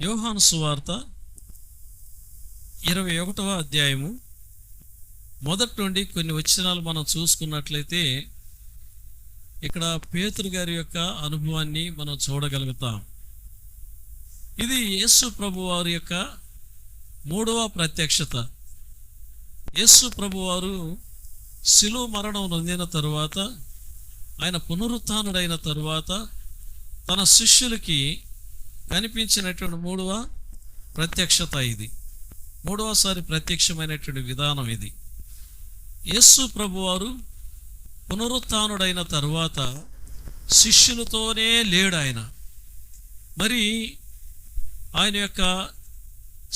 యోహాను సువార్త 21వ అధ్యాయము మొదటి నుండి కొన్ని వచనాలు మనం చూసుకున్నట్లయితే ఇక్కడ పేతురు గారి యొక్క అనుభవాన్ని మనం చూడగలుగుతాం. ఇది యేసు ప్రభు వారి యొక్క 3వ ప్రత్యక్షత. యేసు ప్రభు వారు శిలువ మరణం నొందిన తరువాత, ఆయన పునరుత్థానుడైన తరువాత తన శిష్యులకి కనిపించినటువంటి 3వ ప్రత్యక్షత. ఇది 3వసారి ప్రత్యక్షమైనటువంటి విధానం. ఇది యేసు ప్రభువారు పునరుత్థానుడైన తరువాత శిష్యులతోనే లేడు ఆయన. మరి ఆయన యొక్క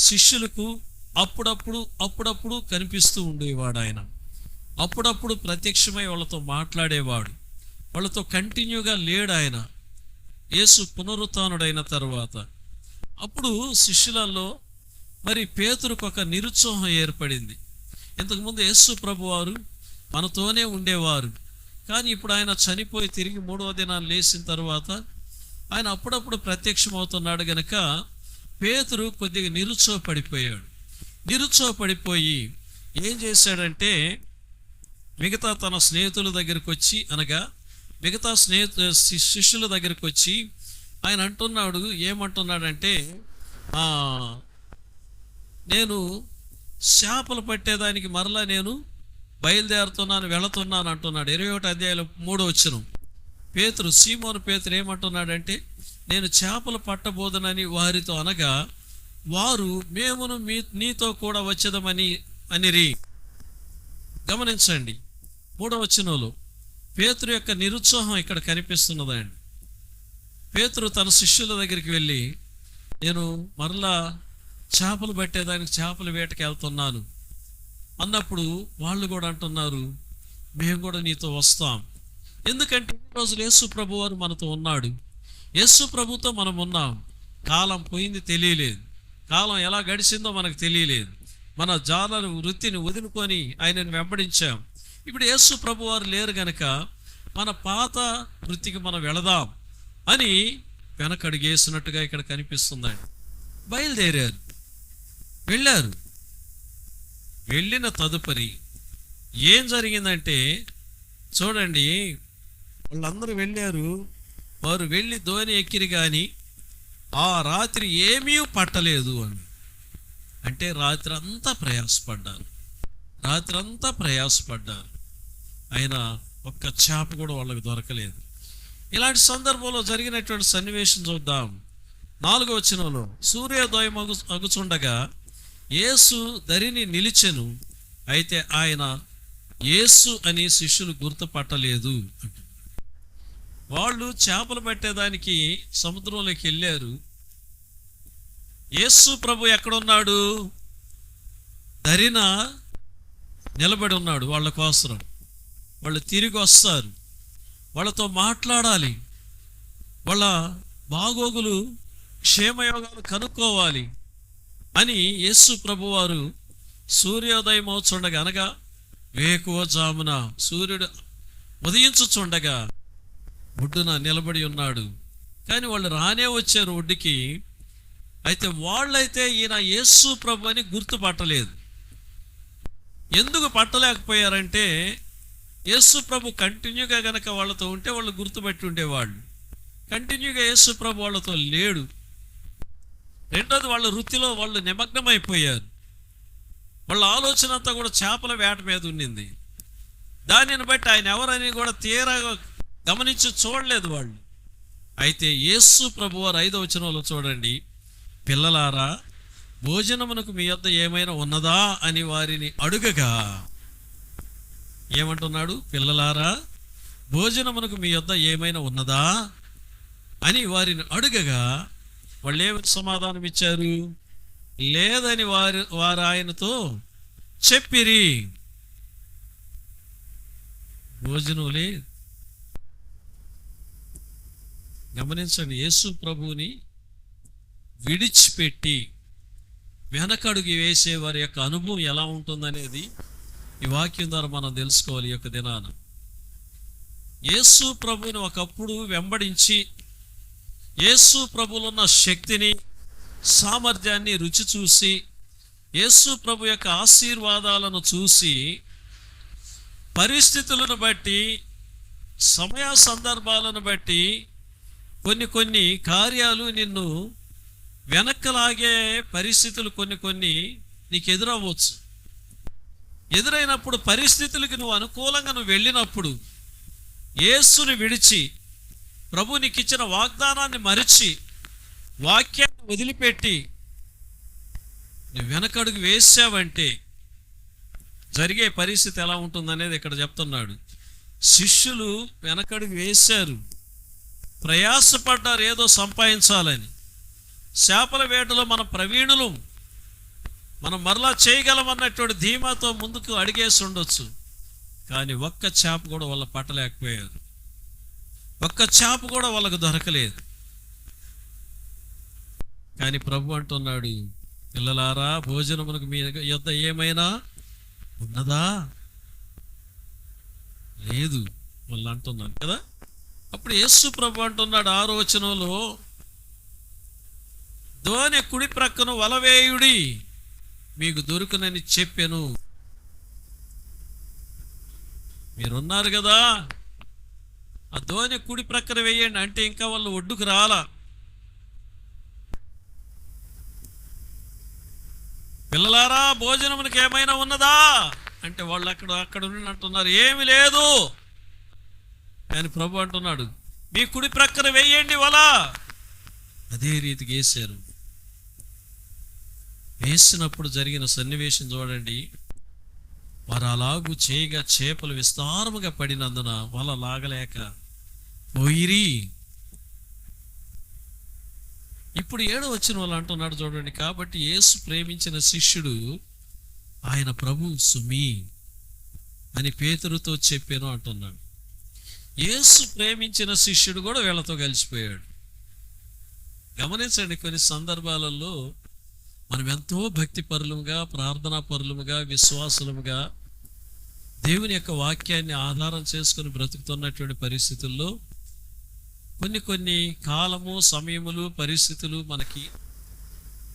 శిష్యులకు అప్పుడప్పుడు కనిపిస్తూ ఉండేవాడు. ఆయన అప్పుడప్పుడు ప్రత్యక్షమై వాళ్ళతో మాట్లాడేవాడు. వాళ్ళతో కంటిన్యూగా లేడు ఆయన యేసు పునరుత్థానుడైన తరువాత. అప్పుడు శిష్యులలో మరి పేతురుకు ఒక నిరుత్సాహం ఏర్పడింది. ఇంతకుముందు యేసు ప్రభువారు మనతోనే ఉండేవారు, కానీ ఇప్పుడు ఆయన చనిపోయి తిరిగి 3వ దినాన్ని లేచిన తర్వాత ఆయన అప్పుడప్పుడు ప్రత్యక్షమవుతున్నాడు గనక పేతురు కొద్దిగా నిరుత్సాహపడిపోయి ఏం చేశాడంటే, మిగతా తన స్నేహితుల దగ్గరికి వచ్చి, అనగా మిగతా శిష్యుల దగ్గరికి వచ్చి ఆయన ఏమంటున్నాడంటే, నేను చేపలు పట్టేదానికి మరలా నేను వెళుతున్నాను అంటున్నాడు. 21వ అధ్యాయంలో 3వ వచనం. సీమోను పేతురు ఏమంటున్నాడంటే, నేను చేపలు పట్టబోదనని వారితో అనగా వారు మేమును నీతో కూడా వచ్చేదమని అనిరి. గమనించండి, 3వ వచనంలో పేతురు యొక్క నిరుత్సాహం ఇక్కడ కనిపిస్తున్నదండి. పేతురు తన శిష్యుల దగ్గరికి వెళ్ళి, నేను మరలా చేపలు పట్టేదానికి చేపల వేటకి వెళ్తున్నాను అన్నప్పుడు వాళ్ళు కూడా అంటున్నారు, మేము కూడా నీతో వస్తాం. ఎందుకంటే ఈ రోజు యేసు ప్రభు వారు మనతో ఉన్నాడు. యేసు ప్రభుతో మనం ఉన్నాం. కాలం పోయింది తెలియలేదు, కాలం ఎలా గడిచిందో మనకు తెలియలేదు. మన జాలను వృత్తిని వదులుకొని ఆయనను వెంబడించాం. ఇప్పుడు యేసు ప్రభు వారు లేరు గనక మన పాత వృత్తికి మనం వెళదాం అని వెనకడుగేసినట్టుగా ఇక్కడ కనిపిస్తుందండి. వెళ్ళారు. వెళ్ళిన తదుపరి ఏం జరిగిందంటే చూడండి, వాళ్ళందరూ వెళ్ళారు. వారు వెళ్ళి ధోని ఎక్కిరి కానీ ఆ రాత్రి ఏమీ పట్టలేదు అని. అంటే రాత్రి అంతా ప్రయాసపడ్డారు. అయినా ఒక్క చేప కూడా వాళ్ళకి దొరకలేదు. ఇలాంటి సందర్భంలో జరిగినటువంటి సన్నివేశం చూద్దాం. 4వ వచనంలో, సూర్యోదయం అగుచుండగా యేసు దరిని నిలిచెను, అయితే ఆయన యేసు అని శిష్యులు గుర్తుపట్టలేదు. వాళ్ళు చేపలు పట్టేదానికి సముద్రంలోకి వెళ్ళారు. యేసు ప్రభు ఎక్కడున్నాడు? దరిన నిలబడి ఉన్నాడు. వాళ్ళ కోసం వాళ్ళు తిరిగి వస్తారు, వాళ్ళతో మాట్లాడాలి, వాళ్ళ బాగోగులు క్షేమయోగాలు కనుక్కోవాలి అని యేసు ప్రభువారు సూర్యోదయం అవుతుండగా, అనగా వేకువజామున సూర్యుడు ఉదయించుచుండగా ఒడ్డున నిలబడి ఉన్నాడు. కానీ వాళ్ళు రానే వచ్చారు ఒడ్డుకి. అయితే వాళ్ళైతే ఈయన యేసు ప్రభు అని గుర్తుపట్టలేదు. ఎందుకు పట్టలేకపోయారంటే, యేసు ప్రభు కంటిన్యూగా గనక వాళ్ళతో ఉంటే వాళ్ళు గుర్తుపట్టి ఉండేవాళ్ళు. కంటిన్యూగా యేసు ప్రభు వాళ్ళతో లేడు. రెండోది, వాళ్ళ వృత్తిలో వాళ్ళు నిమగ్నమైపోయారు. వాళ్ళ ఆలోచన అంతా కూడా చేపల వేట మీద ఉండింది. దానిని బట్టి ఆయన ఎవరని కూడా తీరాగా గమనించి చూడలేదు వాళ్ళు. అయితే యేసు ప్రభువారు 5వ వచనంలో చూడండి, పిల్లలారా భోజనమునకు మీ యొద్ద ఏమైనా ఉన్నదా అని వారిని అడుగగా, ఏమంటున్నాడు? పిల్లలారా భోజనమునకు మీ యొద్ద ఏమైనా ఉన్నదా అని వారిని అడుగగా వాళ్ళు ఏమి సమాధానం ఇచ్చారు? లేదని వారు ఆయనతో చెప్పిరి. భోజనం లేదు. గమనించండి, యేసు ప్రభువుని విడిచిపెట్టి వెనకడుగు వేసే వారి యొక్క అనుభవం ఎలా ఉంటుందనేది ఈ వాక్యం ద్వారా మనం తెలుసుకోవాలి. ఈ యొక్క దినాన యేసు ప్రభువుని ఒకప్పుడు వెంబడించి యేసు ప్రభువులో ఉన్న శక్తిని, సామర్థ్యాన్ని రుచి చూసి, యేసు ప్రభు యొక్క ఆశీర్వాదాలను చూసి, పరిస్థితులను బట్టి, సమయ సందర్భాలను బట్టి కొన్ని కార్యాలు నిన్ను వెనక్కలాగే పరిస్థితులు కొన్ని నీకు ఎదురవ్వచ్చు. ఎదురైనప్పుడు పరిస్థితులకి నువ్వు అనుకూలంగా వెళ్ళినప్పుడు యేసుని విడిచి, ప్రభు నీకు ఇచ్చిన వాగ్దానాన్ని మరిచి, వాక్యాన్ని వదిలిపెట్టి నువ్వు వెనకడుగు వేసావంటే జరిగే పరిస్థితి ఎలా ఉంటుందనేది ఇక్కడ చెప్తున్నాడు. శిష్యులు వెనకడుగు వేశారు, ప్రయాసపడ్డారు ఏదో సంపాదించాలని. చేపల వేటలో మన ప్రవీణులు, మనం మరలా చేయగలమన్నటువంటి ధీమాతో ముందుకు అడిగేసి ఉండొచ్చు. కానీ ఒక్క చేప కూడా వాళ్ళ పట్టలేకపోయారు, ఒక్క చేప కూడా వాళ్ళకు దొరకలేదు. కానీ ప్రభు అంటున్నాడు, పిల్లలారా, భోజనమునకు మీ యొద్ద ఏమైనా ఉన్నదా? లేదు వాళ్ళు అంటున్నాను కదా. అప్పుడు యేసు ప్రభు అంటున్నాడు 6వ వచనంలో, దోణి కుడి ప్రక్కన వలవేయుడి, మీకు దొరుకునని చెప్పాను. మీరున్నారు కదా, ఆ దోణి కుడి ప్రక్కన వేయండి అంటే ఇంకా వాళ్ళు ఒడ్డుకు రాలా. పిల్లలారా, భోజనమునికి ఏమైనా ఉన్నదా అంటే వాళ్ళు అక్కడ అంటున్నారు ఏమి లేదు. కానీ ప్రభు అంటున్నాడు, మీ కుడి ప్రక్కన వేయండి వల. అదే రీతికి వేశారు. వేసినప్పుడు జరిగిన సన్నివేశం చూడండి. వారు అలాగూ చేయగా చేపలు విస్తారముగా పడినందున వల లాగలేక పోయిరి. ఇప్పుడు 7వ వచనం వాళ్ళు అంటున్నాడు చూడండి, కాబట్టి యేసు ప్రేమించిన శిష్యుడు ఆయన ప్రభు సుమి అని పేతురుతో చెప్పాను అంటున్నాడు. యేసు ప్రేమించిన శిష్యుడు కూడా వీళ్ళతో కలిసిపోయాడు. గమనించండి, కొన్ని సందర్భాలలో మనం ఎంతో భక్తి పరులుగా, ప్రార్థనా పరులుగా, విశ్వాసులుగా దేవుని యొక్క వాక్యాన్ని ఆధారం చేసుకుని బ్రతుకుతున్నటువంటి పరిస్థితుల్లో కొన్ని కాలము, సమయములు, పరిస్థితులు మనకి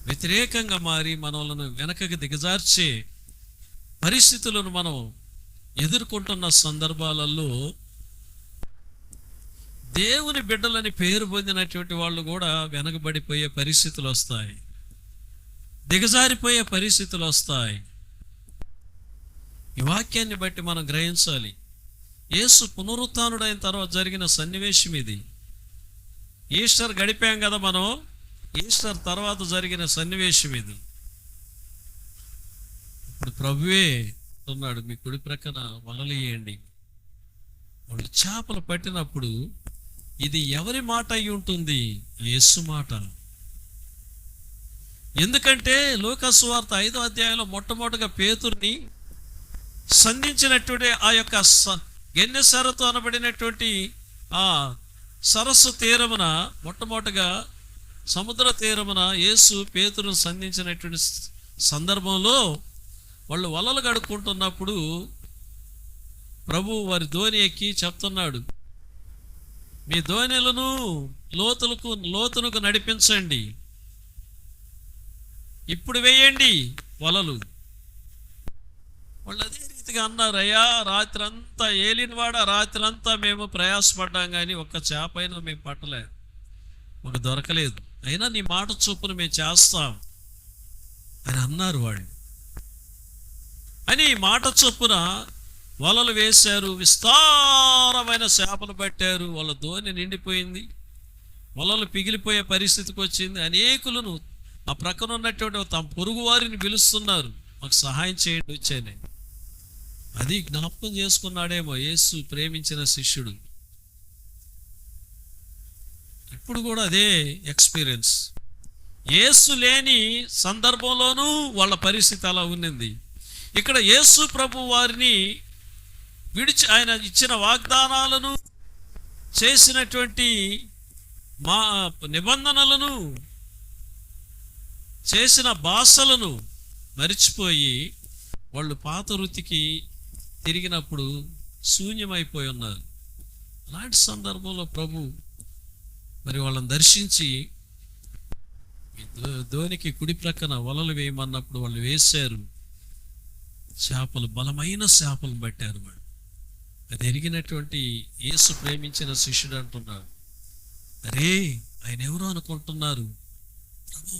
వ్యతిరేకంగా మారి మనలను వెనకకి దిగజార్చే పరిస్థితులను మనం ఎదుర్కొంటున్న సందర్భాలలో దేవుని బిడ్డలని పేరు పొందినటువంటి వాళ్ళు కూడా వెనకబడిపోయే పరిస్థితులు వస్తాయి, దిగజారిపోయే పరిస్థితులు వస్తాయి. ఈ వాక్యాన్ని బట్టి మనం గ్రహించాలి. యేసు పునరుత్థానుడైన తర్వాత జరిగిన సన్నివేశం ఇది. ఈస్టర్ గడిపాం కదా మనం, ఈస్టర్ తర్వాత జరిగిన సన్నివేశం ఇది. ఇప్పుడు ప్రభువే అన్నాడు, మీ కుడి ప్రక్కన వలలేయండి. వాళ్ళు చేపలు పట్టినప్పుడు ఇది ఎవరి మాట అయి ఉంటుంది? యేసు మాట. ఎందుకంటే లూకా సువార్త 5వ అధ్యాయంలో మొట్టమొదటిగా పేతురుని సంధించినటువంటి ఆ యొక్క గెన్నెసరతు అనబడినటువంటి ఆ సరస్సు తీరమున, మొట్టమొదటిగా సముద్ర తీరమున యేసు పేతురును సంధించినటువంటి సందర్భంలో వాళ్ళు వలలు కడుక్కుంటున్నప్పుడు ప్రభు వారి దోణి ఎక్కి చెప్తున్నాడు, మీ దోణిలను లోతునకు నడిపించండి, ఇప్పుడు వేయండి వలలు. వాళ్ళు అదే రీతిగా అన్నారు, అయ్యా రాత్రంతా ఏలినవాడ, రాత్రంతా మేము ప్రయాసపడ్డాం కానీ ఒక్క చేప అయినా మేము పట్టలేదు, మాకు దొరకలేదు, అయినా నీ మాట చొప్పున మేము చేస్తాం అని అన్నారు వాళ్ళు. అని మాట చొప్పున వలలు వేశారు, విస్తారమైన చేపలు పట్టారు, వాళ్ళ దోణి నిండిపోయింది, వలలు పిగిలిపోయే పరిస్థితికి వచ్చింది. అనేకులను ఆ ప్రక్కన ఉన్నటువంటి తమ పొరుగు వారిని పిలుస్తున్నారు, మాకు సహాయం చేయండి వచ్చాయని. అది జ్ఞాపకం చేసుకున్నాడేమో యేసు ప్రేమించిన శిష్యుడు. ఇప్పుడు కూడా అదే ఎక్స్పీరియన్స్. యేసు లేని సందర్భంలోనూ వాళ్ళ పరిస్థితి అలా ఉన్నింది. ఇక్కడ యేసు ప్రభు వారిని విడిచి, ఆయన ఇచ్చిన వాగ్దానాలను, చేసినటువంటి మా నిబంధనలను, చేసిన భాషలను మరిచిపోయి వాళ్ళు పాత వృత్తికి తిరిగినప్పుడు శూన్యమైపోయి ఉన్నారు. అలాంటి సందర్భంలో ప్రభు మరి వాళ్ళని దర్శించి ధోనికి కుడి ప్రక్కన వలలు వేయమన్నప్పుడు వాళ్ళు వేశారు. చేపలు, బలమైన చేపలు పట్టారు వాళ్ళు. అది ఎరిగినటువంటి యేసు ప్రేమించిన శిష్యుడు అంటున్నాడు, అరే ఆయన ఎవరు అనుకుంటున్నారు? ప్రభు,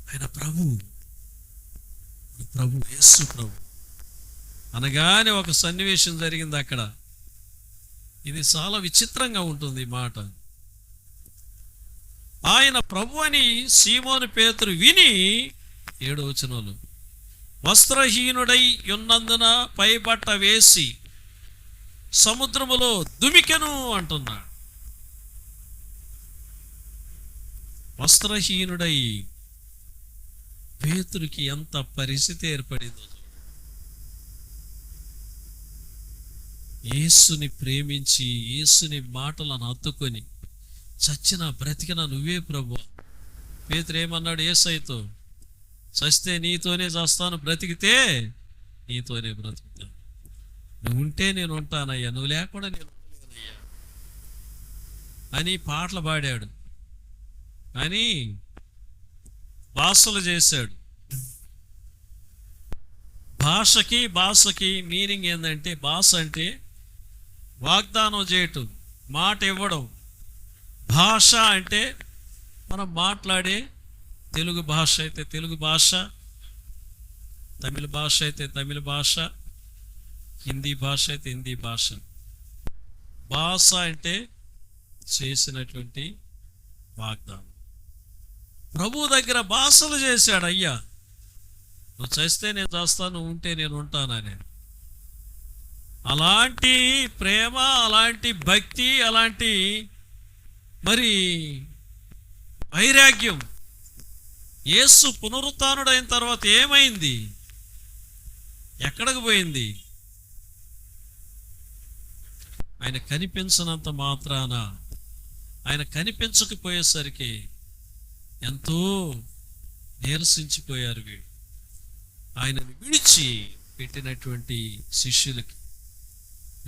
ఆయన ప్రభు, ప్రభు, యేసు ప్రభు అనగానే ఒక సన్నివేశం జరిగింది అక్కడ. ఇది చాలా విచిత్రంగా ఉంటుంది ఈ మాట. ఆయన ప్రభు అని సీమోను పేతురు విని, 7వ వచనంలో, వస్త్రహీనుడై ఉన్నందున పైబట్ట వేసి సముద్రములో దుమికెను అంటున్నాడు. వస్త్రహీనుడై పేతురుకి ఎంత పరిస్థితి ఏర్పడిందో. యేసుని ప్రేమించి యేసుని మాటలను హత్తుకొని చచ్చిన బ్రతికిన నువ్వే ప్రభు. పేతురు ఏమన్నాడు యేసయ్యతో? చస్తే నీతోనే చేస్తాను, బ్రతికితే నీతోనే బ్రతుకుతాను. నువ్వు ఉంటే నేను ఉంటానయ్యా, నువ్వు లేకుండా నేను ఉండలేనయ్యా అని పాటలు పాడాడు. కానీ భాషలు చేశాడు. భాషకి మీనింగ్ ఏంటంటే, భాష అంటే వాగ్దానం చేయటం, మాట ఇవ్వడం. భాష అంటే మనం మాట్లాడే తెలుగు భాష అయితే తెలుగు భాష, తమిళ భాష అయితే తమిళ భాష, హిందీ భాష అయితే హిందీ భాష. భాష అంటే చేసినటువంటి వాగ్దానం. ప్రభు దగ్గర భాషలు చేశాడు. అయ్యా నువ్వు చేస్తే నేను చేస్తాను, నువ్వు ఉంటే నేను ఉంటానని. అలాంటి ప్రేమ, అలాంటి భక్తి, అలాంటి మరి వైరాగ్యం యేసు పునరుత్థానుడైన తర్వాత ఏమైంది? ఎక్కడికి పోయింది? ఆయన కనిపించినంత మాత్రాన, ఆయన కనిపించకపోయేసరికి ఎంతో నీరసించిపోయారు వీడు. ఆయనను విడిచి పెట్టినటువంటి శిష్యులకి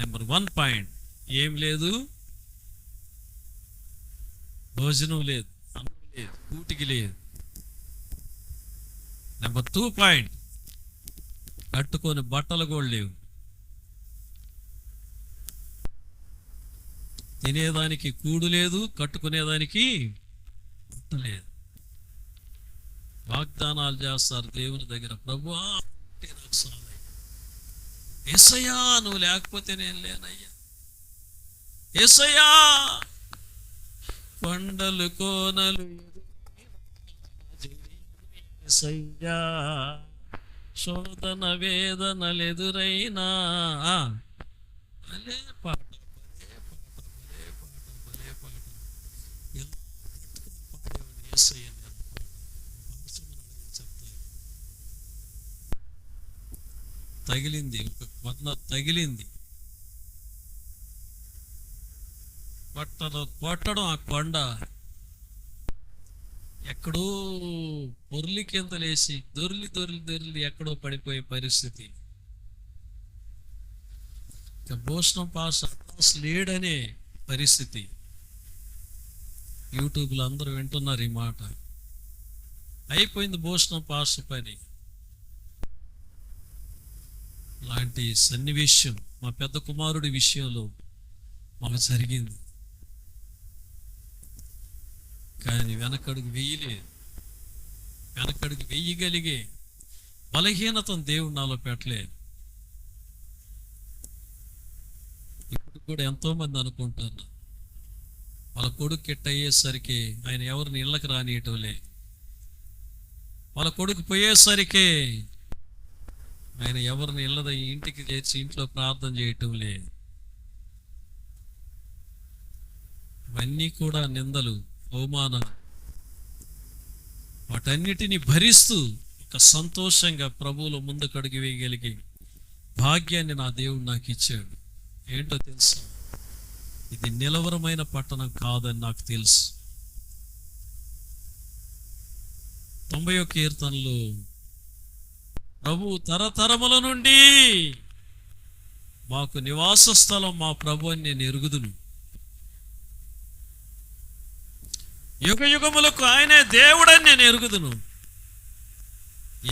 నెంబర్ 1 పాయింట్, ఏం లేదు, భోజనం లేదు, అన్నం లేదు, కూటికి లేదు. నెంబర్ 2 పాయింట్, కట్టుకొని బట్టలు కూడా లేవు. తినేదానికి కూడు లేదు, కట్టుకునేదానికి బట్ట లేదు. వాగ్దానాలు చేస్తారు దేవుని దగ్గర, ప్రభువా అంటే నాకు చాలయ్యా, యేసయ్యా నువ్వు లేకపోతే నేను లేనయ్యా, యేసయ్యా కొండలు కోనలు యేసయ్యా శోధన వేదనలు ఎదురైనా. భలే పాట, భలే పాట, భలే పాట, భలే పాట. ఎలా పట్టుకొని పాడేవాడు యేసయ్య. తగిలింది, ఒక కొండ తగిలింది, కొట్టడం ఆ కొండ ఎక్కడో పొర్లి కింద లేచి దొర్లి దొర్లి దొర్లి ఎక్కడో పడిపోయే పరిస్థితి. ఇక భూషణం పాస్ అడ్రస్ లేడనే పరిస్థితి. యూట్యూబ్లో అందరూ వింటున్నారు ఈ మాట. అయిపోయింది భూషణం పాస్ పని. లాంటి సన్నివేశం మా పెద్ద కుమారుడి విషయంలో మాకు జరిగింది. కానీ వెనకడుగు వెయ్యలేదు. వెనకడుగు వెయ్యగలిగే బలహీనతను దేవుడు నాలో పెట్టలేదు. ఇప్పుడు కూడా ఎంతోమంది అనుకుంటున్నారు వాళ్ళ కొడుకు కిట్ట అయ్యేసరికి ఆయన ఎవరిని ఇళ్ళకి రానియటంలే, వాళ్ళ కొడుకు పోయేసరికి ఆయన ఎవరిని ఇంటికి చేర్చి ఇంట్లో ప్రార్థన చేయటం లేదు. ఇవన్నీ కూడా నిందలు, అవమానాలు. వాటన్నిటిని భరిస్తూ ఒక సంతోషంగా ప్రభువులో ముందుకు అడుగు వేయగలిగే భాగ్యాన్ని నా దేవుడు నాకు ఇచ్చాడు. ఏంటో తెలుసు, ఇది నిలవరమైన పట్టణం కాదని నాకు తెలుసు. 90వ కీర్తనలో ప్రభు తరతరముల నుండి మాకు నివాస స్థలం మా ప్రభు అని నేను ఎరుగుదును. యుగ యుగములకు ఆయనే దేవుడని నేను ఎరుగుదును.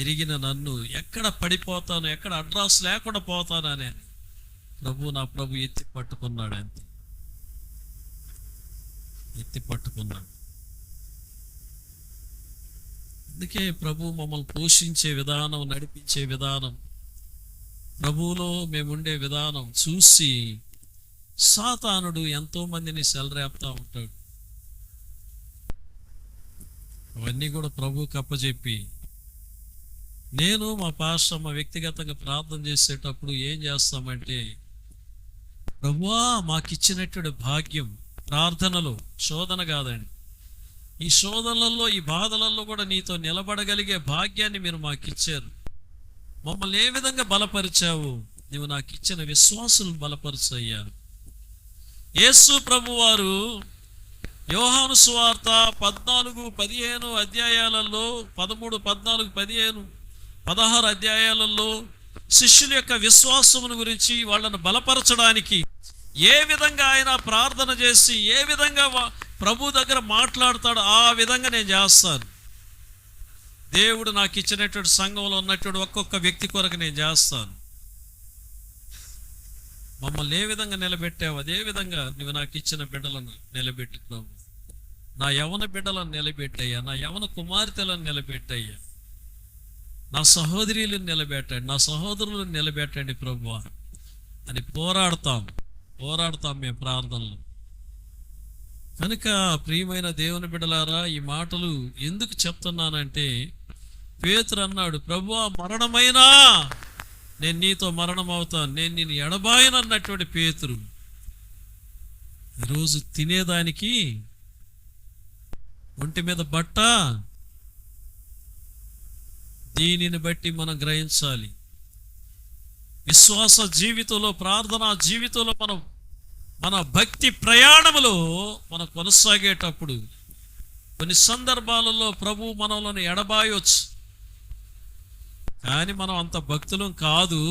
ఎరిగిన నన్ను ఎక్కడ పడిపోతాను, ఎక్కడ అడ్రస్ లేకుండా పోతానని నా ప్రభు ఎత్తి పట్టుకున్నాడు. అంతే, ఎత్తి పట్టుకున్నాడు. అందుకే ప్రభు మమ్మల్ని పోషించే విధానం, నడిపించే విధానం, ప్రభువులో మేముండే విధానం చూసి సాతానుడు ఎంతో మందిని సెలరేపుతా ఉంటాడు. అవన్నీ కూడా ప్రభువుకి అప్పచెప్పి, నేను మా పాస్టర్ వ్యక్తిగతంగా ప్రార్థన చేసేటప్పుడు ఏం చేస్తామంటే, ప్రభువా మాకిచ్చినటువంటి భాగ్యం, ప్రార్థనలో శోధన కాదండి, ఈ శోధనలలో, ఈ బాధలలో కూడా నీతో నిలబడగలిగే భాగ్యాన్ని మీరు మాకు ఇచ్చారు. మమ్మల్ని ఏ విధంగా బలపరిచావు, నువ్వు నాకు ఇచ్చిన విశ్వాసులను బలపరిచయ్యా. యేసు ప్రభు వారు యోహాను సువార్త 14-15 అధ్యాయాలలో, 13, 14, 15, 16 అధ్యాయాలలో శిష్యుల యొక్క విశ్వాసమును గురించి వాళ్ళను బలపరచడానికి ఏ విధంగా ఆయన ప్రార్థన చేసి ఏ విధంగా ప్రభు దగ్గర మాట్లాడతాడో ఆ విధంగా నేను చేస్తాను. దేవుడు నాకు ఇచ్చినటువంటి సంఘంలో ఉన్నటువంటి ఒక్కొక్క వ్యక్తి కొరకు నేను చేస్తాను. మమ్మల్ని ఏ విధంగా నిలబెట్టావు అదే విధంగా నువ్వు నాకు ఇచ్చిన బిడ్డలను నిలబెట్టుకున్నావు. నా యవన బిడ్డలను నిలబెట్టయ్యా, నా యవన కుమార్తెలను నిలబెట్టయ్యా, నా సహోదరులను నిలబెట్టండి, నా సహోదరులను నిలబెట్టండి ప్రభువా అని పోరాడతాం మేము ప్రార్థనలు. కనుక ప్రియమైన దేవుని బిడ్డలారా, ఈ మాటలు ఎందుకు చెప్తున్నానంటే, పేతురు అన్నాడు, ప్రభువా మరణమైనా నేను నీతో మరణం అవుతాను, నేను నిన్ను ఎడబాయనన్నటువంటి పేతురు ఈరోజు తినేదానికి ఒంటి మీద బట్ట. దీనిని బట్టి మనం గ్రహించాలి, విశ్వాస జీవితంలో, ప్రార్థనా జీవితంలో మన భక్తి ప్రయాణములో మనం కొనసాగేటప్పుడు కొన్ని సందర్భాలలో ప్రభు మనలను ఎడబాయొచ్చు. కానీ మనం అంత భక్తులం కాదు.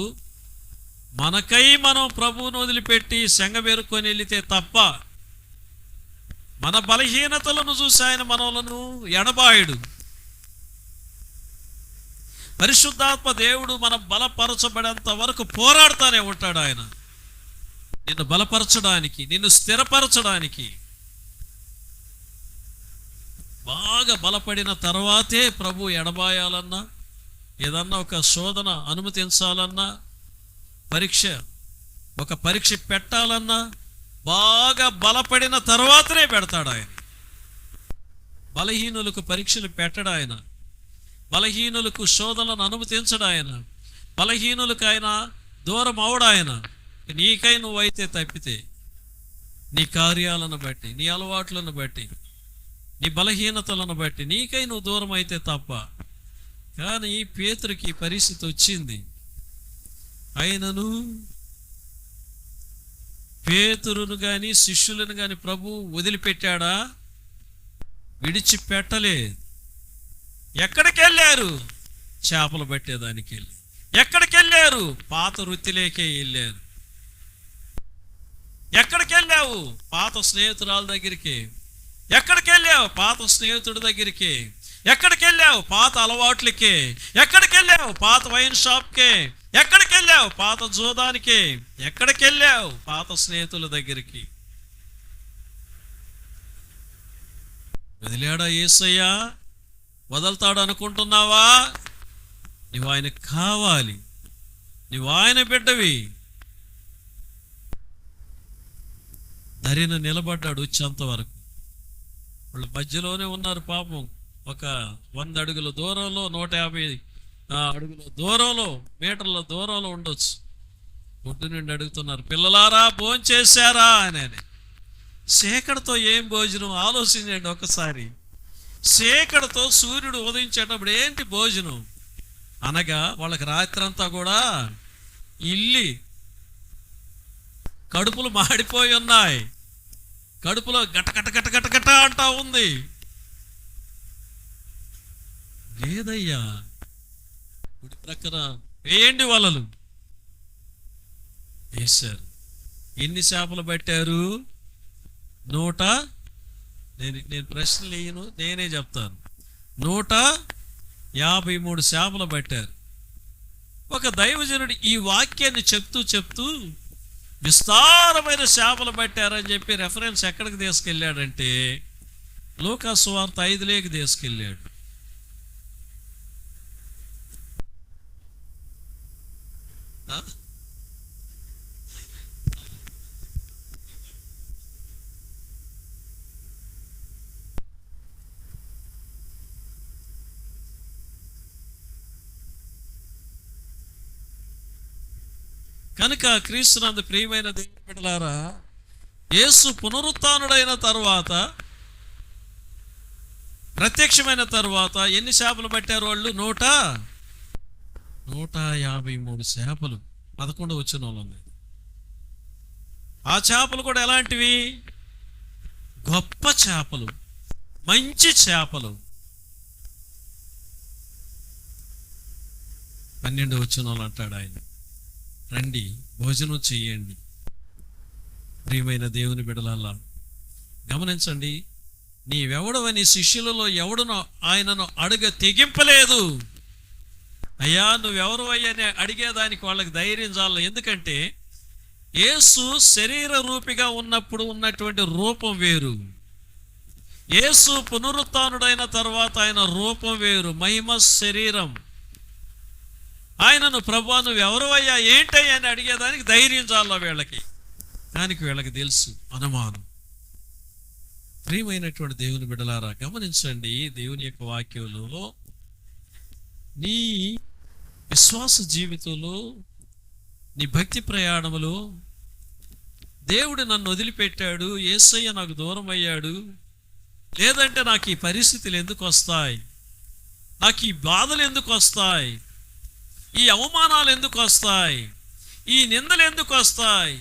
మనకై మనం ప్రభువును వదిలిపెట్టి సెంగబేరుకొని వెళితే తప్ప మన బలహీనతలను చూసి ఆయన మనలను ఎడబాయుడు. పరిశుద్ధాత్మ దేవుడు మనం బలపరచబడేంత వరకు పోరాడుతూనే ఉంటాడు. ఆయన నిన్ను బలపరచడానికి, నిన్ను స్థిరపరచడానికి. బాగా బలపడిన తర్వాతే ప్రభు ఎడబాయాలన్నా, ఏదన్నా ఒక శోధన అనుమతించాలన్నా, ఒక పరీక్ష పెట్టాలన్నా బాగా బలపడిన తర్వాతనే పెడతాడు ఆయన. బలహీనులకు పరీక్షలు పెట్టడు ఆయన, బలహీనులకు శోధనలను అనుమతించడు ఆయన, బలహీనులకు ఆయన దూరం అవడు ఆయన. నీకై నువ్వైతే తప్పితే, నీ కార్యాలను బట్టి, నీ అలవాట్లను బట్టి, నీ బలహీనతలను బట్టి నీకై నువ్వు దూరం అయితే తప్ప. కానీ పేతురుకి పరిస్థితి వచ్చింది. ఆయనను, పేతురును కానీ శిష్యులను కానీ ప్రభు వదిలిపెట్టాడా? విడిచిపెట్టలేదు. ఎక్కడికి వెళ్ళారు? చేపలు పట్టేదానికి వెళ్ళి. ఎక్కడికి వెళ్ళారు? పాత వృత్తిలేకే వెళ్ళారు. ఎక్కడికి వెళ్ళావు? పాత స్నేహితురాల దగ్గరికి. ఎక్కడికి వెళ్ళావు? పాత స్నేహితుడి దగ్గరికి. ఎక్కడికి వెళ్ళావు? పాత అలవాట్లకి. ఎక్కడికి వెళ్ళావు? పాత వైన్ షాప్కే. ఎక్కడికి వెళ్ళావు? పాత జోదానికి. ఎక్కడికి వెళ్ళావు? పాత స్నేహితుల దగ్గరికి. వదిలాడా యేసయ్యా? వదలుతాడు అనుకుంటున్నావా? నువ్వు ఆయనకు కావాలి, నువ్వు ఆయన బిడ్డవి. దరిన నిలబడ్డాడు వచ్చేంత వరకు. వాళ్ళు మధ్యలోనే ఉన్నారు పాపం. ఒక 100 అడుగుల దూరంలో, 150 అడుగుల దూరంలో, మీటర్ల దూరంలో ఉండొచ్చు. ఒడ్డు నుండి అడుగుతున్నారు, పిల్లలారా భోంచేశారా అని. సేకడతో ఏం భోజనం? ఆలోచించండి ఒకసారి. సేకడతో సూర్యుడు ఉదయించేటప్పుడు ఏంటి భోజనం అనగా, వాళ్ళకి రాత్రంతా కూడా ఇల్లి కడుపులు మాడిపోయి ఉన్నాయి. కడుపులో గటగట అంటా ఉంది. లేదయ్యా, గుడి ప్రక్కన వేయండి వలలు. వేశారు. ఎన్ని చేపలు పట్టారు? నేను ప్రశ్నలు వేయను, నేనే చెప్తాను. 153 చేపలు పట్టారు. ఒక దైవజనుడు ఈ వాక్యాన్ని చెప్తూ విస్తారమైన చేపలు పట్టారని చెప్పి రెఫరెన్స్ ఎక్కడికి తీసుకెళ్ళాడంటే లూకా సువార్త 5లోకి తీసుకెళ్ళాడు. కనుక క్రీస్తునందు ప్రియమైన దేవుని బిడ్డలారా, యేసు పునరుత్థానుడైన తర్వాత, ప్రత్యక్షమైన తర్వాత ఎన్ని చేపలు పట్టారు వాళ్ళు? 153 చేపలు. 11 వచ్చిన వాళ్ళు ఉంది. ఆ చేపలు కూడా ఎలాంటివి? గొప్ప చేపలు, మంచి చేపలు. 12 వచ్చిన వాళ్ళు అంటాడు ఆయన, రండి భోజనం చెయ్యండి. ప్రియమైన దేవుని బిడ్డలారా, గమనించండి, నీవెవడవని శిష్యులలో ఎవడునో ఆయనను తెగింపలేదు. అయ్యా నువ్వెవరు అయ్యని అడిగేదానికి వాళ్ళకి ధైర్యం చాలు. ఎందుకంటే యేసు శరీర రూపిగా ఉన్నప్పుడు ఉన్నటువంటి రూపం వేరు, యేసు పునరుత్థానుడైన తర్వాత ఆయన రూపం వేరు, మహిమ శరీరం. ఆయనను ప్రభువా నువ్వెవరు అయ్యా, ఏంటయ్యా అని అడిగేదానికి ధైర్యం చాలు వీళ్ళకి. దానికి వీళ్ళకి తెలుసు అనుమానం. ప్రియమైనటువంటి దేవుని బిడ్డలారా, గమనించండి, దేవుని యొక్క వాక్యంలో నీ విశ్వాస జీవితంలో, నీ భక్తి ప్రయాణములో దేవుడు నన్ను వదిలిపెట్టాడు, యేసయ్య నాకు దూరం అయ్యాడు, లేదంటే నాకు ఈ పరిస్థితులు ఎందుకు వస్తాయి, నాకు ఈ బాధలు ఎందుకు వస్తాయి, ఈ అవమానాలు ఎందుకు వస్తాయి, ఈ నిందలు ఎందుకు వస్తాయి,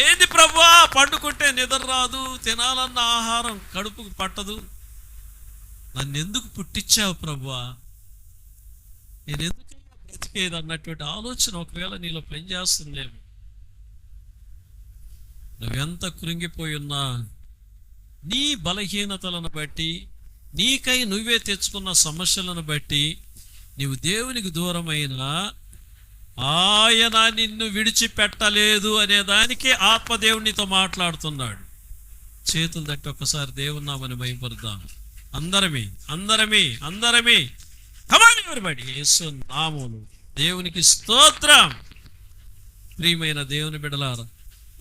ఏది ప్రభువా పండుకుంటే నిద్ర రాదు, తినాలన్న ఆహారం కడుపుకు పట్టదు, నన్ను ఎందుకు పుట్టించావు ప్రభువా, నేను ఎందుకైనా బ్రతికేది అన్నటువంటి ఆలోచన ఒకవేళ నీలో పనిచేస్తుందేమో. నువ్వెంత కృంగిపోయి ఉన్నా, నీ బలహీనతలను బట్టి, నీకై నువ్వే తెచ్చుకున్న సమస్యలను బట్టి నీవు దేవునికి దూరమైనా ఆయన నిన్ను విడిచిపెట్టలేదు అనే దానికి ఆత్మదేవునితో మాట్లాడుతున్నాడు. చేతులు తట్టి ఒక్కసారి దేవుని నామని మహిమపరుద్దాం. అందరమీ కమాండి యేసు నామములో దేవునికి స్తోత్రం. ప్రియమైన దేవుని బిడ్డలారా,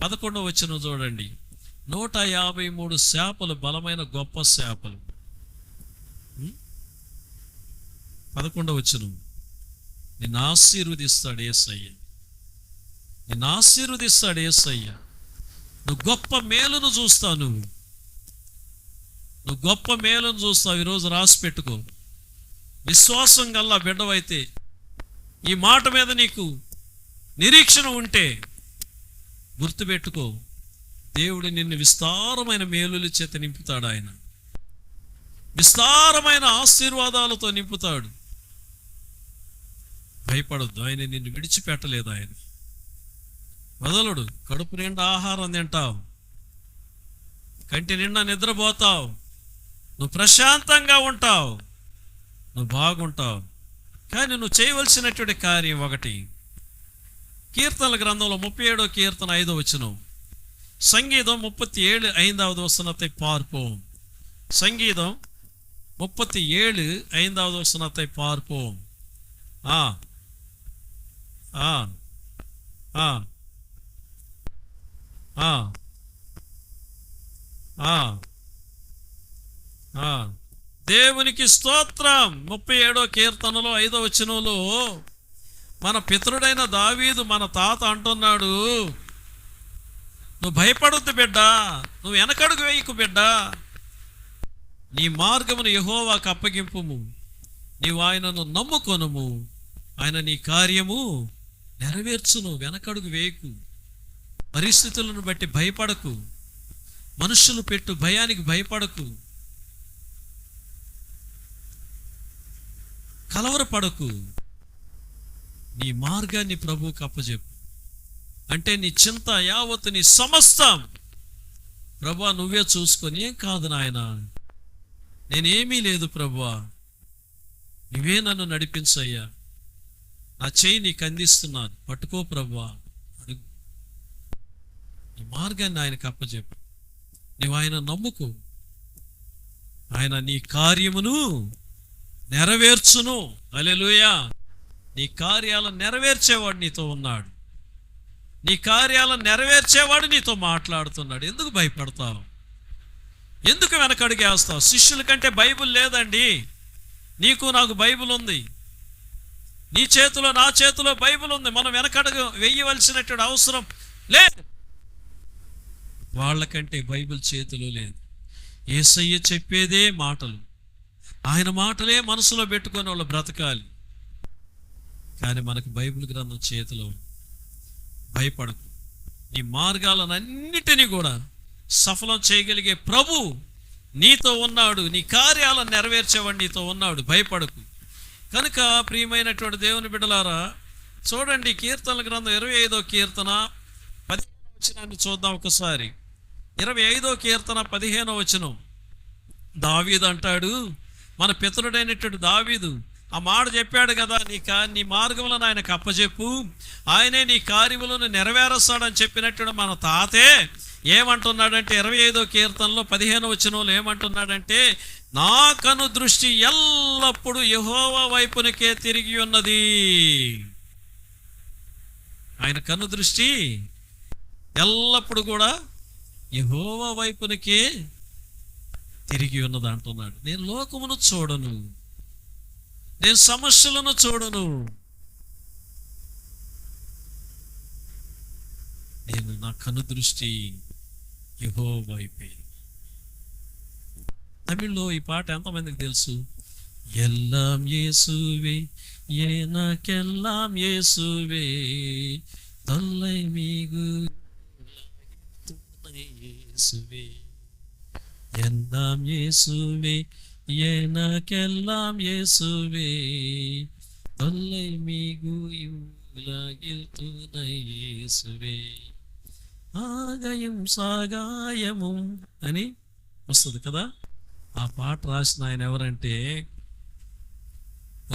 11వ వచనం చూడండి. 153 చేపలు, బలమైన గొప్ప చేపలు. 11వ వచనం, నిన్ను ఆశీర్వదిస్తాడు యేసయ్య, నిన్ను ఆశీర్వదిస్తాడు యేసయ్య. నువ్వు గొప్ప మేలును చూస్తావు, నువ్వు గొప్ప మేలును చూస్తావు. ఈరోజు రాసి పెట్టుకో. విశ్వాసం గల్లా బిడ్డవైతే, ఈ మాట మీద నీకు నిరీక్షణ ఉంటే గుర్తుపెట్టుకో, దేవుడు నిన్ను విస్తారమైన మేలుల చేత నింపుతాడు. ఆయన విస్తారమైన ఆశీర్వాదాలతో నింపుతాడు. భయపడొద్దు, ఆయన నిన్ను విడిచిపెట్టలేదు. ఆయన వదలడు. కడుపు నిండా ఆహారం తింటావు, కంటి నిండా నిద్రపోతావు, నువ్వు ప్రశాంతంగా ఉంటావు, నువ్వు బాగుంటావు. కానీ నువ్వు చేయవలసినటువంటి కార్యం ఒకటి. కీర్తనల గ్రంథంలో 37వ కీర్తన 5వ వచనం, సంగీతం 37 5వ వచనத்தை பார்ப்போம். సంగీతం 37 5వ వచనத்தை பார்ப்போம். దేవునికి స్తోత్రం. 37వ కీర్తనలో 5వ వచనంలో మన పితరుడైన దావీదు, మన తాత అంటున్నాడు, నువ్వు భయపడొద్దు బిడ్డ, నువ్వు వెనకడుగు వేయకు బిడ్డ, నీ మార్గమును యెహోవాకు అప్పగింపుము, నీవు ఆయనను నమ్ముకొనుము, ఆయన నీ కార్యము నెరవేర్చును. వెనకడుగు వేయకు, పరిస్థితులను బట్టి భయపడకు, మనుషులు పెట్టు భయానికి భయపడకు, కలవరపడకు. నీ మార్గాన్ని ప్రభువుకు అప్పచెప్పు. అంటే నీ చింత యావత్తు, నీ సమస్తం ప్రభువా నువ్వే చూసుకొని, ఏం కాదు నాయన, నేనేమీ లేదు ప్రభువా, నువ్వే నన్ను నడిపించయ్యా, నా చేయి నీకు అందిస్తున్నాను, పట్టుకో ప్రభువా అడుగు. ఈ మార్గాన్ని ఆయనకు అప్పచెప్పు. నువ్వు ఆయన నమ్ముకో, ఆయన నీ కార్యమును నెరవేర్చును. హల్లెలూయా. నీ కార్యాలను నెరవేర్చేవాడు నీతో ఉన్నాడు, నీ కార్యాలను నెరవేర్చేవాడు నీతో మాట్లాడుతున్నాడు. ఎందుకు భయపడతావు? ఎందుకు వెనకడుగేస్తావు? శిష్యుల కంటే బైబిల్ లేదండి, నీకు నాకు బైబిల్ ఉంది, నీ చేతిలో నా చేతిలో బైబిల్ ఉంది. మనం వెనకడుగు వేయవలసినటువంటి అవసరం లేదు. వాళ్ళకంటే బైబిల్ చేతిలో లేదు. యేసయ్య చెప్పేదే మాటలు, ఆయన మాటలే మనసులో పెట్టుకొని వాళ్ళు బ్రతకాలి. కానీ మనకు బైబిల్ గ్రంథం చేతిలో ఉంది. భయపడకు. నీ మార్గాలన్నిటినీ కూడా సఫలం చేయగలిగే ప్రభు నీతో ఉన్నాడు, నీ కార్యాలను నెరవేర్చేవాడు నీతో ఉన్నాడు. భయపడకు. కనుక ప్రియమైనటువంటి దేవుని బిడ్డలారా, చూడండి కీర్తనల గ్రంథం 25వ కీర్తన 15వ వచనాన్ని చూద్దాం ఒకసారి. 25వ కీర్తన 15వ వచనం. దావీదు అంటాడు, మన పితరుడైనటువంటి దావీదు ఆ మాట చెప్పాడు కదా, నీ మార్గములను ఆయనకు అప్పచెప్పు, ఆయనే నీ కార్యములను నెరవేరుస్తాడని చెప్పినట్టు మన తాతే ఏమంటున్నాడంటే 25వ కీర్తనలో 15వ వచనంలో ఏమంటున్నాడంటే, నా కను దృష్టి ఎల్లప్పుడూ యెహోవా వైపునకే తిరిగి ఉన్నది. ఆయన కను దృష్టి ఎల్లప్పుడు కూడా యెహోవా వైపునకే తిరిగి ఉన్నది అంటున్నాడు. నేను లోకమును చూడను, నేను సమస్యలను చూడను, నేను నా కను దృష్టి యెహోవా వైపే. తమిళ్లో ఈ పాట ఎంతమందికి తెలుసు? ఎల్లాం యేసువే ఎనకెల్లాం యేసువే తొల్లై మీగు యేసువే, ఎల్లాం యేసువే ఎనకెల్లాం యేసువే తొల్లై మీగు యేసువే ఆగయం సాగాయము అని వస్తుంది కదా. ఆ పాట రాసిన ఆయన ఎవరంటే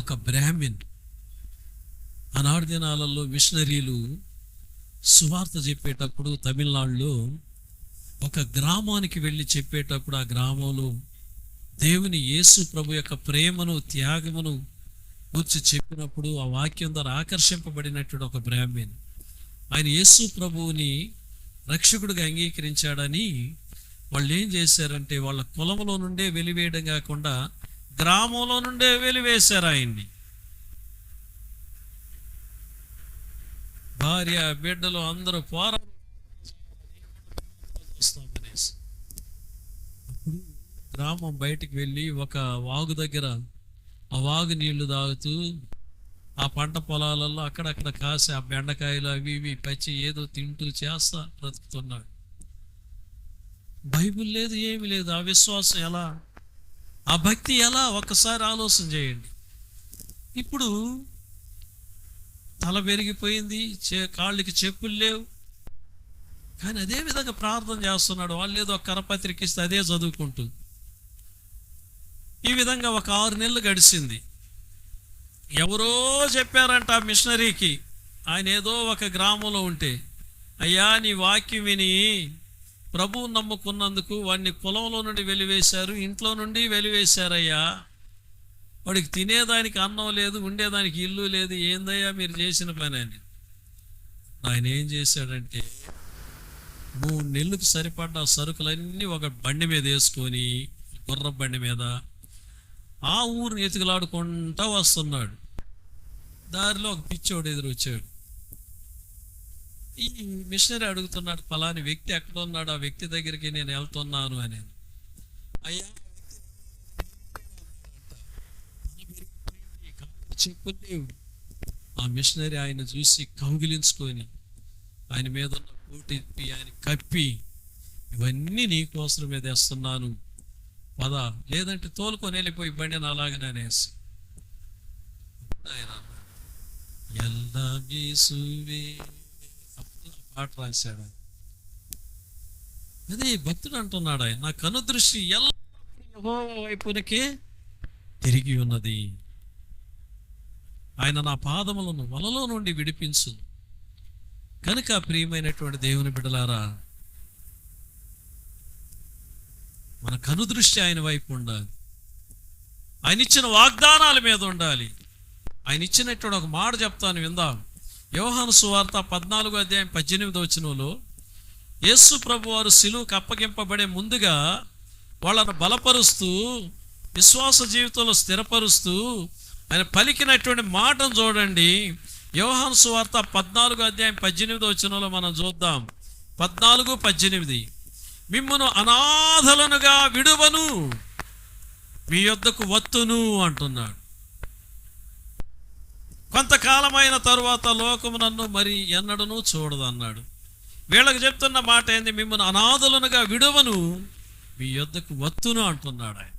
ఒక బ్రాహ్మిన్. ఆనాడు దినాలలో మిషనరీలు సువార్త చెప్పేటప్పుడు తమిళనాడులో ఒక గ్రామానికి వెళ్ళి చెప్పేటప్పుడు, ఆ గ్రామంలో దేవుని యేసు ప్రభు యొక్క ప్రేమను త్యాగమును గురించి చెప్పినప్పుడు ఆ వాక్యం ద్వారా ఆకర్షింపబడినట్టు ఒక బ్రాహ్మిన్, ఆయన యేసు ప్రభువుని రక్షకుడిగా అంగీకరించాడని వాళ్ళు ఏం చేశారంటే, వాళ్ళ కులంలో నుండే వెలివేయడం కాకుండా గ్రామంలో నుండే వెలివేశారు ఆయన్ని. భార్య బిడ్డలు అందరూ పోరాడేసి అప్పుడు గ్రామం బయటికి వెళ్ళి ఒక వాగు దగ్గర ఆ వాగు నీళ్లు తాగుతూ ఆ పంట పొలాలలో అక్కడక్కడ కాసి ఆ బెండకాయలు అవి ఇవి పచ్చి ఏదో తింటూ చేస్తా బ్రతుకుతున్నాడు. బైబిల్ లేదు, ఏమి లేదు. ఆ విశ్వాసం ఎలా, ఆ భక్తి ఎలా? ఒక్కసారి ఆలోచన చేయండి. ఇప్పుడు తల పెరిగిపోయింది, కాళ్ళకి చెప్పులు లేవు, కానీ అదే విధంగా ప్రార్థన చేస్తున్నాడు. వాళ్ళు ఏదో కరపత్రిక ఇస్తే అదే చదువుకుంటూ ఈ విధంగా ఒక 6 నెలలు గడిచింది. ఎవరో చెప్పారంట ఆ మిషనరీకి, ఆయన ఏదో ఒక గ్రామంలో ఉంటే, అయ్యా నీ వాక్యం విని ప్రభువు నమ్ముకున్నందుకు వాడిని పొలంలో నుండి వెలివేశారు, ఇంట్లో నుండి వెలివేశారయ్యా, వాడికి తినేదానికి అన్నం లేదు, ఉండేదానికి ఇల్లు లేదు, ఏందయ్యా మీరు చేసిన పని అని. ఆయన ఏం చేశాడంటే 3 నెలలకు సరిపడ్డ సరుకులన్నీ ఒక బండి మీద వేసుకొని, గుర్ర బండి మీద ఆ ఊరిని ఎతుకులాడుకుంటా వస్తున్నాడు. దారిలో ఒక పిచ్చోడు ఎదురొచ్చాడు. ఈ మిషనరీ అడుగుతున్నాడు, ఫలాని వ్యక్తి ఎక్కడ ఉన్నాడు, ఆ వ్యక్తి దగ్గరికి నేను వెళ్తున్నాను అని. అయ్యా చెప్పులు లేవు. ఆ మిషనరీ ఆయన చూసి కౌగిలించుకొని ఆయన మీద ఉన్న కోటు ఇప్పి ఆయన కప్పి, ఇవన్నీ నీకోసం మీద వేస్తున్నాను పద, లేదంటే తోలుకొని వెళ్ళిపోయి బండి అలాగనే అనేసి. ఆయన ఎల్లాం యేసువే పాట రాశాడు. అదే భక్తుడు అంటున్నాడు, ఆయన నా కనుదృష్టి ఎల్లప్పుడూ యెహోవా వైపునకే తిరిగి ఉన్నది. ఆయన నా పాదములను వలలో నుండి విడిపించు. కనుక ప్రియమైనటువంటి దేవుని బిడ్డలారా, మన కనుదృష్టి ఆయన వైపు ఉండాలి. ఆయన ఇచ్చిన వాగ్దానాల మీద ఉండాలి. ఆయన ఇచ్చినటువంటి ఒక మాట చెప్తాను, విందాం. యోహాను సువార్త 14:18 యేసు ప్రభు వారు సిలువకు అప్పగింపబడే ముందుగా వాళ్ళను బలపరుస్తూ, విశ్వాస జీవితంలో స్థిరపరుస్తూ ఆయన పలికినటువంటి మాటను చూడండి. యోహాను సువార్త 14:18 మనం చూద్దాం. 14:18 మిమ్మును అనాథలనుగా విడువను, మీ యొద్దకు వత్తును అంటున్నాడు. కొంతకాలమైన తరువాత లోకము నన్ను మరి ఎన్నడూ చూడదు అన్నాడు. వీళ్ళకి చెప్తున్న మాట ఏంది? మిమ్మల్ని అనాథులనుగా విడువను, మీ యొద్దకు వత్తును అంటున్నాడు ఆయన.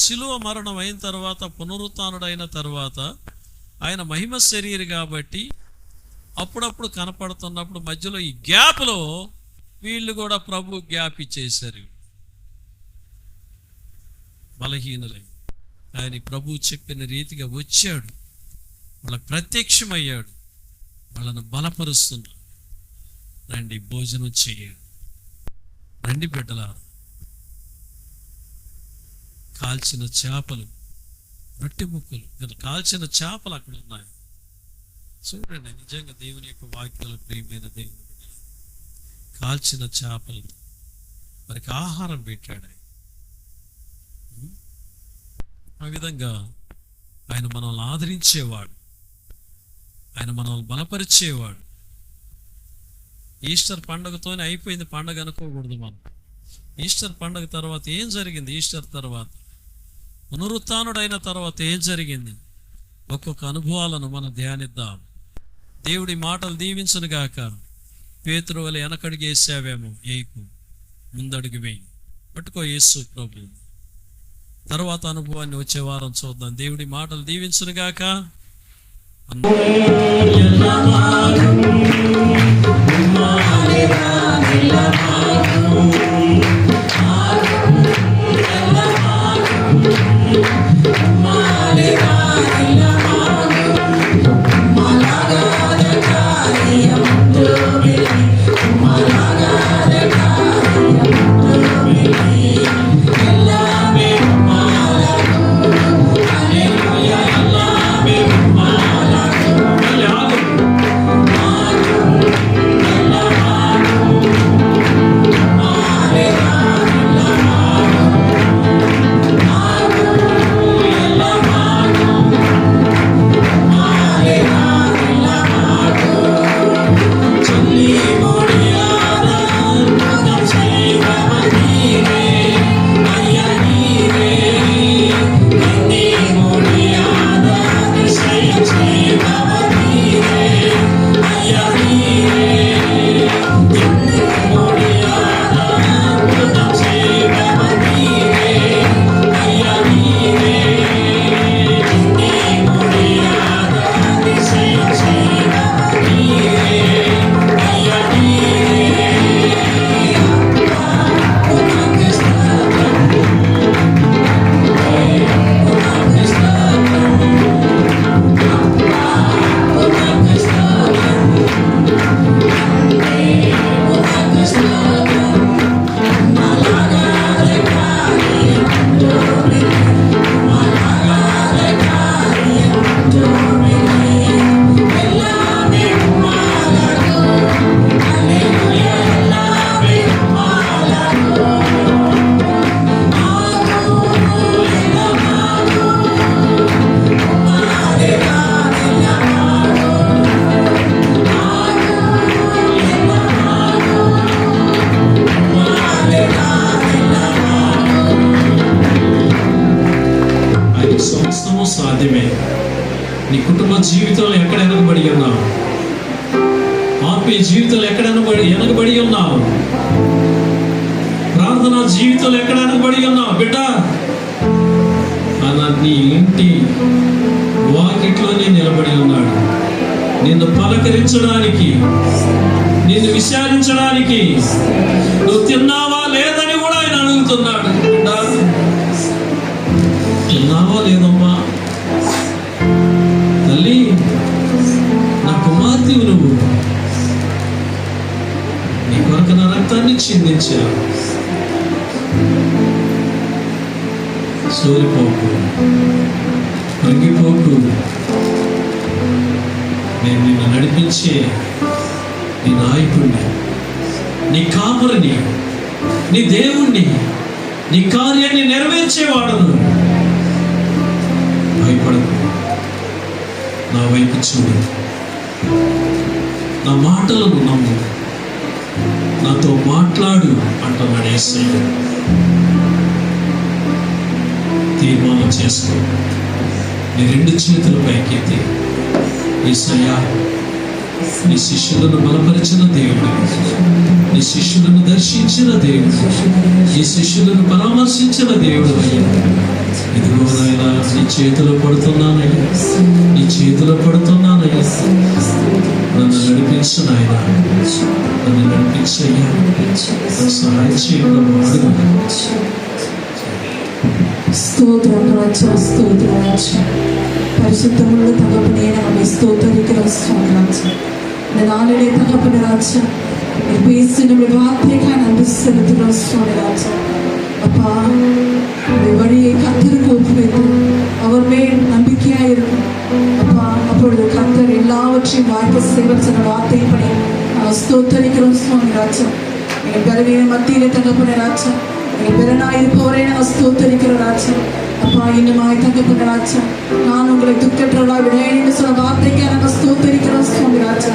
శిలువ మరణం అయిన తర్వాత, పునరుత్థానుడైన తర్వాత ఆయన మహిమ శరీరి కాబట్టి అప్పుడప్పుడు కనపడుతున్నప్పుడు మధ్యలో ఈ గ్యాప్లో వీళ్ళు కూడా ప్రభు గ్యాప్ ఇచ్చేశారు. బలహీనులై ఆయన ప్రభు చెప్పిన రీతిగా వచ్చాడు, వాళ్ళకు ప్రత్యక్షమయ్యాడు, వాళ్ళను బలపరుస్తున్నాడు. రండి భోజనం చేయండి, రండి బిడ్డలారా. కాల్చిన చేపలు, రొట్టె ముక్కలు, కాల్చిన చేపలు అక్కడ ఉన్నాయి. చూడండి, నిజంగా దేవుని యొక్క వాక్యాలు ప్రియమైన దేవుని కాల్చిన చేపలు వారికి ఆహారం పెట్టాడు. ఆ విధంగా ఆయన మనల్ని ఆదరించేవాడు, ఆయన మనల్ని బలపరిచేవాడు. ఈస్టర్ పండుగతోనే అయిపోయింది పండుగ అనుకోకూడదు మనం. ఈస్టర్ పండుగ తర్వాత ఏం జరిగింది? ఈస్టర్ తర్వాత పునరుత్థానుడైన తర్వాత ఏం జరిగింది? ఒక్కొక్క అనుభవాలను మనం ధ్యానిద్దాం. దేవుడి మాటలు దీవించును గాక. పేతురు వలె వెనకడుగు వేసావేమో, వేయకు, ముందడుగు వేయి. పట్టుకో యేసు ప్రభు. తర్వాత అనుభవాన్ని వచ్చే వారం చూద్దాం. దేవుడి మాటలు దీవించును గాక. సాధ్యమే. నీ కుటుంబ జీవితంలో ఎక్కడ వెనకబడి ఉన్నావు? ఆత్మీయ జీవితంలో ఎక్కడ వెనకబడి ఉన్నావు? ప్రార్థనా జీవితంలో ఎక్కడ వెనకబడి ఉన్నావు? బిడ్డ, అలా నీ ఇంటి వాకిట్లోనే నిలబడి ఉన్నాడు నిన్ను పలకరించడానికి. నిన్ను విచారించడానికి. నువ్వు తిన్నావా లేదని కూడా ఆయన అడుగుతున్నాడు. తిన్నావా లేదమ్మా తల్లి, నా కుమార్తెవు నువ్వు, నీ కొరకు నా రక్తాన్ని చిందించా. సోలిపోకు, పొంగిపోకు. నేను నిన్ను నడిపించే నీ నాయకుడిని, నీ కాపురిని, నీ దేవుణ్ణి, నీ కార్యాన్ని నెరవేర్చేవాడును. భయపడకు, నా వైపు చూడు, నా మాటలను నమ్ము, నాతో మాట్లాడు అంటున్నాడు యేసయ్య. తీర్మానం చేసుకో, నీ 2 చేతుల పైకెత్తి, యేసయ్యా నీ శిష్యులను బలపరిచిన దేవుడు, నీ శిష్యులను దర్శించిన దేవుడు, నీ శిష్యులను పరామర్శించిన దేవుడు అయ్యా. ఇదిగో నాయనా, నీ చేతిలో పడుతున్నానయ్యా, నీ చేతిలో పడుతున్నానయ్యా. నన్ను నడిపించు నాయనా, నన్ను నడిపించయ్యా, సహాయం చేయడం అడుగు. స్తోత్రం రాజా, స్తోత్రం రాజా. పరిశుద్ధముള്ള തകപ്പനെ நாமே ஸ்தோத்தரிக்கிறோம் சுவாமி ராஜா. இந்த நாளிலே தகப்பனே ராஜா, நீ பேசின வார்த்தைக்காக நன்றி செலுத்துகிறோம் சுவாமி ராஜா. அப்பா, இந்த வழியை கர்த்தருக்கு ஒப்புவித்து அவர் மேல் நம்பிக்கையாயிருக்கும் அப்பா. அப்பொழுது கர்த்தர் எல்லாவற்றையும் வாய்ப்பு செய்வர் சொன்ன வார்த்தைப்படி நாங்கள் ஸ்தோத்தரிக்கிறோம் சுவாமி ராஜா. எங்கள் பலவீன மத்தியிலே தகப்பனே ராஜா, எங்கள் பெறனாயிருப்பவரை நாங்கள் ஸ்தோத்தரிக்கிறோம் ராஜா. அப்பா, இன்னுமாய் தகப்பனே ராஜா, நான் உங்களை துக்கற்றவர்களாய் விடையேன்னு சொன்ன வார்த்தைக்கு நாங்கள் ஸ்தோத்தரிக்கிறோம் சுவாமி ராஜா.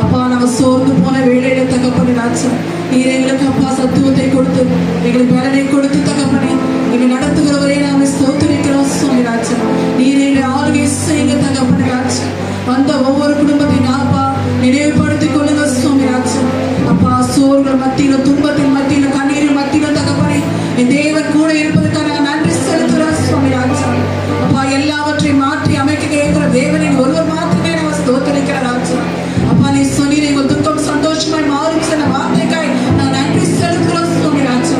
அப்பா, நாங்கள் சோர்ந்து போன வேளையில தகப்பனே ராஜா, நீர் எங்களுக்கு அப்பா சத்துவத்தை கொடுத்து எங்களுக்கு பலனை கொடுத்து தகப்பனே எங்களை நடத்துகிறவரை நாங்கள் ஸ்தோத்தரிக்கிறோம் சுவாமி ராஜா. நீர் எங்களை ஆளுகை செய்யுங்க தகப்பனே ராஜா. வந்த ஒவ்வொரு குடும்பத்தையும் அப்பா நினைவுபடுத்திக் கொள்ளுங்க சுவாமி ராஜா. அப்பா, சோர்கள் மத்தியில, துன்பத்தின் மத்தியில, கண்ணீரின் மத்தியில தகப்பனே என் தேவன் கூட இருப்பதற்காக நன்றி செலுத்துகிறோம் சுவாமி ராஜா. அப்பா, எல்லாவற்றையும் மாற்றி அமைக்க கேட்கிற தேவனை ஒருவர் மாத்திரமே நாங்கள் ஸ்தோத்தரிக்கிற ராஜா. அப்பா, நீ சொன்னீர் எங்கள் துக்கம் சந்தோஷமாய் மாறும் சொன்ன வார்த்தைக்காய் நாங்கள் நன்றி செலுத்துகிறோம் சுவாமி ராஜா.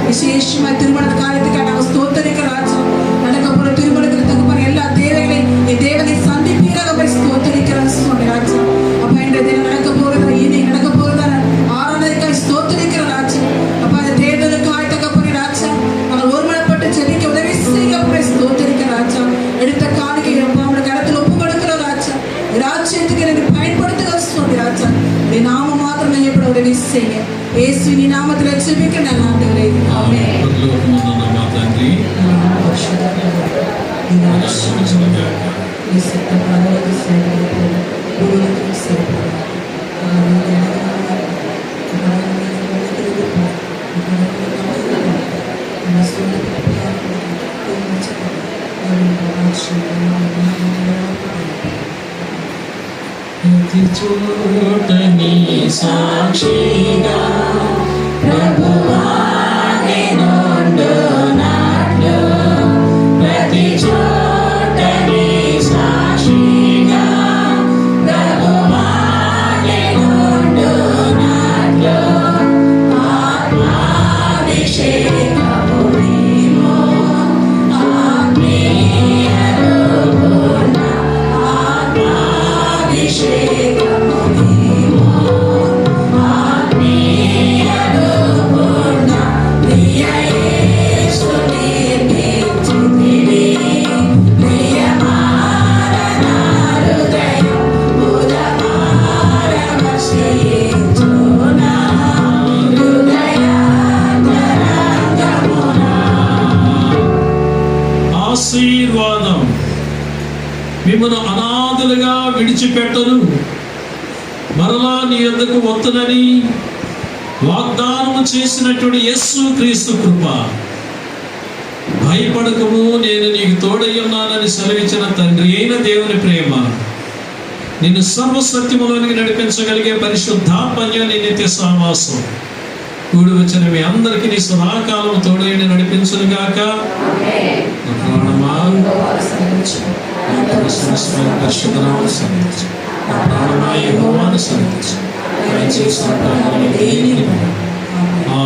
விசேஷமாய் திருமண காரியத்துக்காக நாங்கள் ஸ்தோத்தரிக்கிற ராஜா. நடக்க போற திருமணத்துக்கு தகப்பனே எல்லா தேவைகளையும் என் தேவனை சந்திப்பீராக போய் ஸ்தோத்தரிக்கிறோம் சுவாமி ராஜா. அப்பா, இன்றைய தினம் நடக்க போறதா, இனி நடக்க போறதா ஆராதனைக்காய் ஸ்தோத்தரிக்கிற ராஜா. அப்பா, இந்த தேர்தலுக்காய் தகப்பனே ராஜா, நாங்கள் ஒருமனப்பட்டு ஜெபிக்க உதவி செய்ய போய் ஸ்தோத்தரிக்கிற ராஜா. எடுத்த காணிக்கை அப்பா உடைய கரத்தில் ஒப்பு கொடுக்கிற ராஜா. ராஜ்யத்துக்கு எனக்கு பயன்படுத்துகிற சுவாமி ராஜா. உடைய நாம மாத்திரம் மையப்பட உதவி செய்ய இயேசுவின் நாமத்தில் ஜெபிக்க நான் ஆண்டவரே, ஆமென். ప్రతి చోట నీ సాక్షిగా ప్రభువా నేనుండునట్లు, ప్రతి చోట నీ సాక్షిగా ప్రభువా నేనుండునట్లు, ఆత్మాభిషేకము నీవు ఆత్మీయ రూపున, ఆత్మాభిషేకము నీవు ఆత్మీయ రూపున, ప్రియ యేసు నిర్మించితివి, ప్రియమార నా హృదయం ఉదమారమశయించునా, హృదయాంతరంగమునా. ఆశీర్వాదం మిమ్మను అనాథులుగా విడిచిపెట్టను, మరలా నీ యొద్దకు వత్తునని వాగ్దానం చేసినటువంటి యేసు క్రీస్తు కృప, భయపడకము నేను నీకు తోడై ఉన్నానని సెలవిచ్చిన తండ్రి అయిన దేవుని ప్రేమ, నిన్ను సర్వసత్యములోనికి నడిపించగలిగే పరిశుద్ధాత్మన్య నీ నిత్య సహవాసం కూడి వచ్చిన మీ అందరికీ నీ సదాకాలం తోడైన నడిపించును గాక. ప్రాణమా పరిశుద్ధనామమును సన్నిధించు, ప్రాణమా యెహోవాను సన్నిధించు, ఆయన చేసిన ప్రకారం లేని